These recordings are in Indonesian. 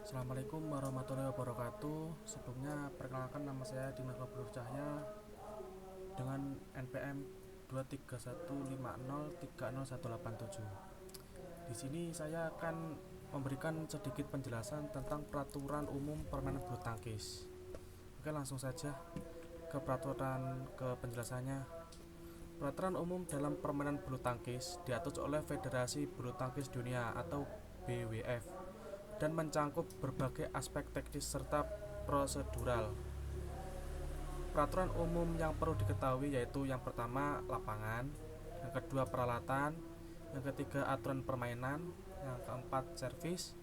Assalamualaikum warahmatullahi wabarakatuh. Sebelumnya perkenalkan, nama saya Dimas Mabrur Cahya dengan NPM 23150301877. Di sini saya akan memberikan sedikit penjelasan tentang peraturan umum permainan bulu tangkis. Oke, langsung saja ke penjelasannya. Peraturan umum dalam permainan bulu tangkis diatur oleh Federasi Bulu Tangkis Dunia atau BWF dan mencangkup berbagai aspek teknis serta prosedural. Peraturan umum yang perlu diketahui yaitu yang pertama lapangan, yang kedua peralatan, yang ketiga aturan permainan, yang keempat servis,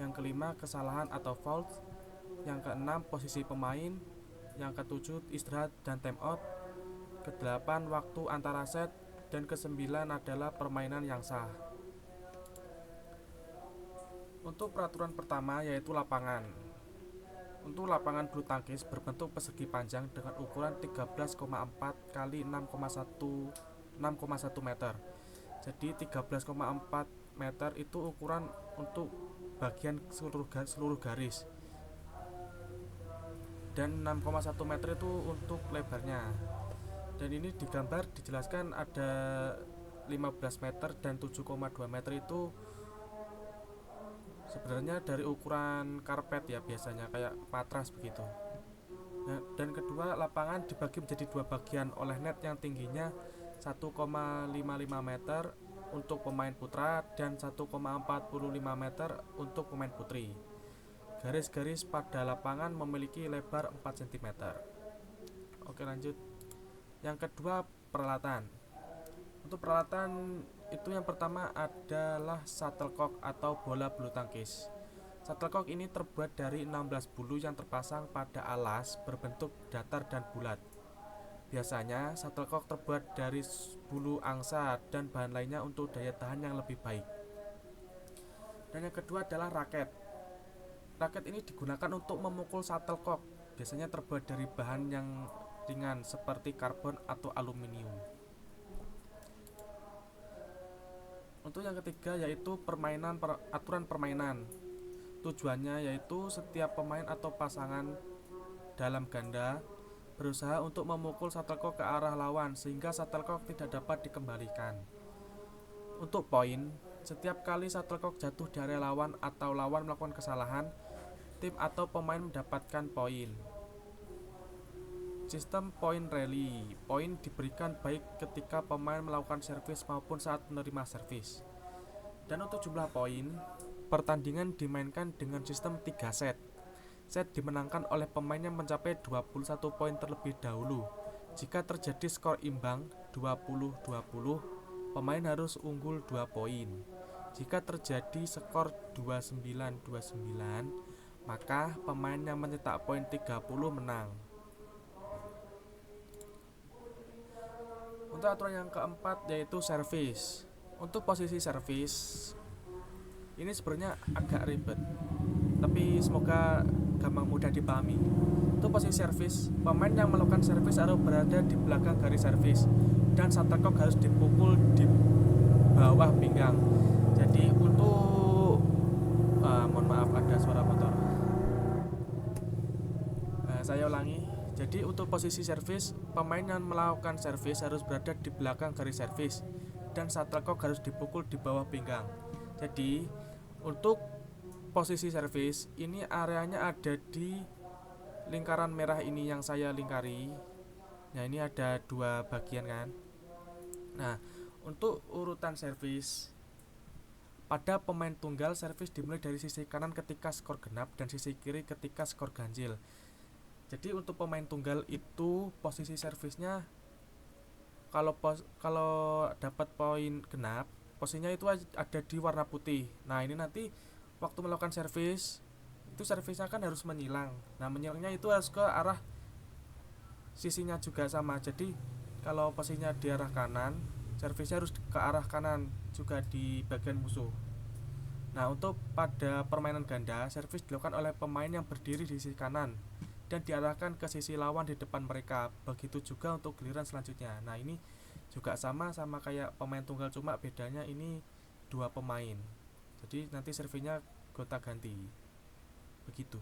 yang kelima kesalahan atau fault, yang keenam posisi pemain, yang ketujuh istirahat dan time out, kedelapan waktu antara set, dan kesembilan adalah permainan yang sah. Untuk peraturan pertama yaitu lapangan. Untuk lapangan bulu tangkis berbentuk persegi panjang dengan ukuran 13,4 kali 6,1 meter. Jadi 13,4 meter itu ukuran untuk bagian seluruh garis. Dan 6,1 meter itu untuk lebarnya. Dan ini digambar dijelaskan ada 15 meter dan 7,2 meter itu sebenarnya dari ukuran karpet ya, biasanya kayak matras begitu. Nah, dan kedua, lapangan dibagi menjadi dua bagian oleh net yang tingginya 1,55 meter untuk pemain putra dan 1,45 meter untuk pemain putri. Garis-garis pada lapangan memiliki lebar 4 cm. Oke, lanjut. Yang kedua, peralatan. Untuk peralatan itu yang pertama adalah shuttlecock atau bola bulu tangkis. Shuttlecock ini terbuat dari 16 bulu yang terpasang pada alas berbentuk datar dan bulat. Biasanya shuttlecock terbuat dari bulu angsa dan bahan lainnya untuk daya tahan yang lebih baik. Dan yang kedua adalah raket. Raket ini digunakan untuk memukul shuttlecock. Biasanya terbuat dari bahan yang ringan seperti karbon atau aluminium. Untuk yang ketiga yaitu aturan permainan. Tujuannya yaitu setiap pemain atau pasangan dalam ganda berusaha untuk memukul shuttlecock ke arah lawan sehingga shuttlecock tidak dapat dikembalikan. Untuk poin, setiap kali shuttlecock jatuh di area lawan atau lawan melakukan kesalahan, tim atau pemain mendapatkan poin. Sistem poin rally. Poin diberikan baik ketika pemain melakukan servis maupun saat menerima servis. Dan untuk jumlah poin, pertandingan dimainkan dengan sistem 3 set. Set dimenangkan oleh pemain yang mencapai 21 poin terlebih dahulu. Jika terjadi skor imbang 20-20, pemain harus unggul 2 poin. Jika terjadi skor 29-29, maka pemain yang mencetak poin 30 menang. Untuk aturan yang keempat yaitu servis. Untuk posisi servis ini sebenarnya agak ribet, tapi semoga gampang mudah dipahami. Untuk posisi servis, pemain yang melakukan servis harus berada di belakang garis servis dan shuttlecock harus dipukul di bawah pinggang. Jadi untuk mohon maaf ada suara motor. Saya ulangi. Jadi untuk posisi servis, pemain yang melakukan servis harus berada di belakang garis servis dan shuttlecock harus dipukul di bawah pinggang. Jadi untuk posisi servis ini areanya ada di lingkaran merah ini yang saya lingkari. Nah, ini ada dua bagian kan. Nah, untuk urutan servis, pada pemain tunggal servis dimulai dari sisi kanan ketika skor genap dan sisi kiri ketika skor ganjil. Jadi untuk pemain tunggal itu posisi servisnya kalau dapat poin genap, posisinya itu ada di warna putih. Nah, ini nanti waktu melakukan servis itu servisnya kan harus menyilang. Nah, menyilangnya itu harus ke arah sisinya juga sama. Jadi kalau posisinya di arah kanan, servisnya harus ke arah kanan juga di bagian musuh. Nah, untuk pada permainan ganda, servis dilakukan oleh pemain yang berdiri di sisi kanan dan diarahkan ke sisi lawan di depan mereka. Begitu juga untuk giliran selanjutnya. Nah, ini juga sama kayak pemain tunggal, cuma bedanya ini dua pemain. Jadi nanti servisnya gonta ganti. begitu.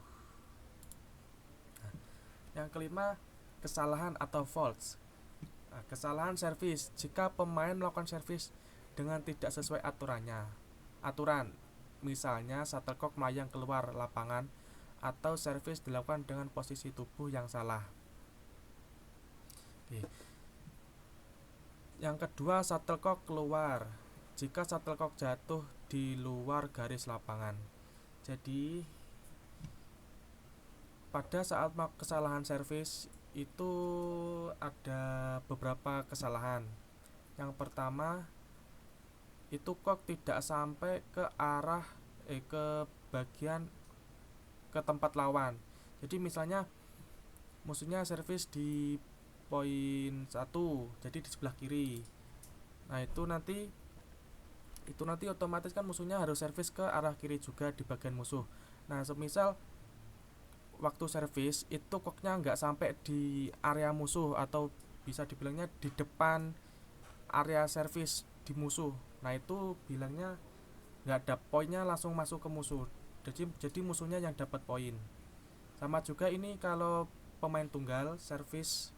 Nah, yang kelima, kesalahan atau faults. Nah, kesalahan servis jika pemain melakukan servis dengan tidak sesuai aturan, misalnya shuttlecock melayang keluar lapangan atau servis dilakukan dengan posisi tubuh yang salah. Oke. Yang kedua, shuttlecock keluar jika shuttlecock jatuh di luar garis lapangan. Jadi pada saat kesalahan servis itu ada beberapa kesalahan. Yang pertama, itu kok tidak sampai ke arah ke bagian ke tempat lawan. Jadi misalnya musuhnya servis di poin 1, jadi di sebelah kiri. Nah, itu nanti otomatis kan musuhnya harus servis ke arah kiri juga di bagian musuh. Nah, semisal waktu servis itu koknya nggak sampai di area musuh, atau bisa dibilangnya di depan area servis di musuh. Nah, itu bilangnya nggak ada poinnya, langsung masuk ke musuh. Jadi musuhnya yang dapat poin. Sama juga ini kalau pemain tunggal servis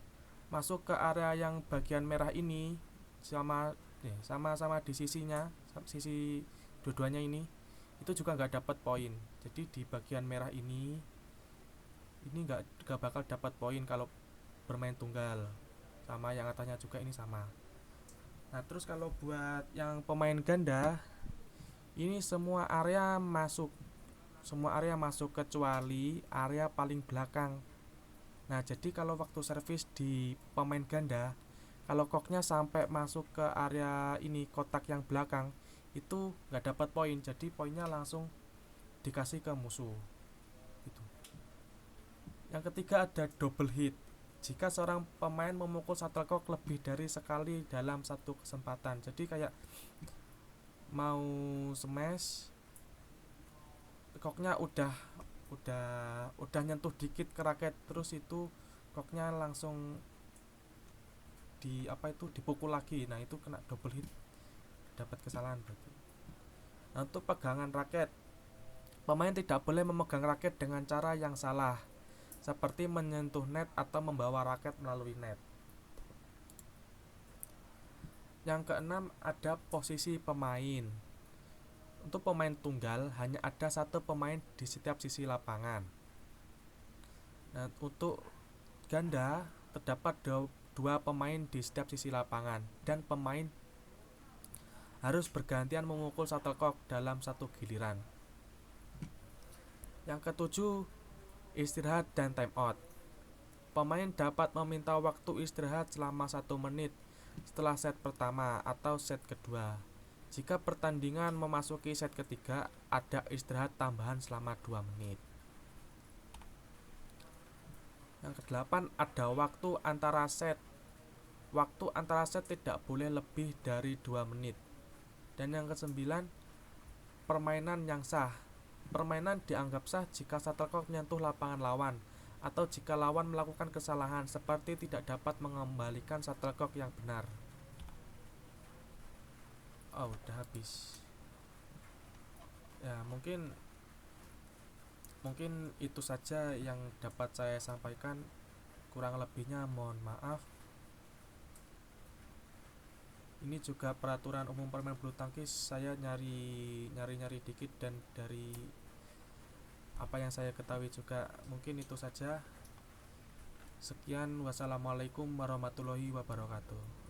masuk ke area yang bagian merah ini, sama-sama di sisinya, sisi dua-duanya itu juga nggak dapat poin. Jadi di bagian merah ini nggak bakal dapat poin kalau bermain tunggal. Sama yang atasnya juga ini sama. Nah, terus kalau buat yang pemain ganda, ini semua area masuk kecuali area paling belakang. Nah, jadi kalau waktu servis di pemain ganda, kalau koknya sampai masuk ke area ini, kotak yang belakang, itu nggak dapat poin. Jadi poinnya langsung dikasih ke musuh. Gitu. Yang ketiga, ada double hit. Jika seorang pemain memukul shuttlecock lebih dari sekali dalam satu kesempatan. Jadi kayak mau smash, koknya udah nyentuh dikit ke raket, terus itu koknya langsung dipukul lagi. Nah, itu kena double hit, dapat kesalahan berarti. Nah, untuk pegangan raket, pemain tidak boleh memegang raket dengan cara yang salah, seperti menyentuh net atau membawa raket melalui net. Yang keenam, ada posisi pemain. Untuk pemain tunggal hanya ada satu pemain di setiap sisi lapangan. Nah, untuk ganda terdapat dua pemain di setiap sisi lapangan, dan pemain harus bergantian memukul shuttlecock dalam satu giliran. Yang ketujuh, istirahat dan time out. Pemain dapat meminta waktu istirahat selama 1 menit setelah set pertama atau set kedua. Jika pertandingan memasuki set ketiga, ada istirahat tambahan selama 2 menit. Yang kedelapan, ada waktu antara set. Waktu antara set tidak boleh lebih dari 2 menit. Dan yang kesembilan, permainan yang sah. Permainan dianggap sah jika shuttlecock menyentuh lapangan lawan, atau jika lawan melakukan kesalahan seperti tidak dapat mengembalikan shuttlecock yang benar. Oh, udah habis. Ya, mungkin itu saja yang dapat saya sampaikan. Kurang lebihnya mohon maaf. Ini juga peraturan umum permain bulu tangkis, saya nyari dikit, dan dari apa yang saya ketahui juga mungkin itu saja. Sekian, wassalamualaikum warahmatullahi wabarakatuh.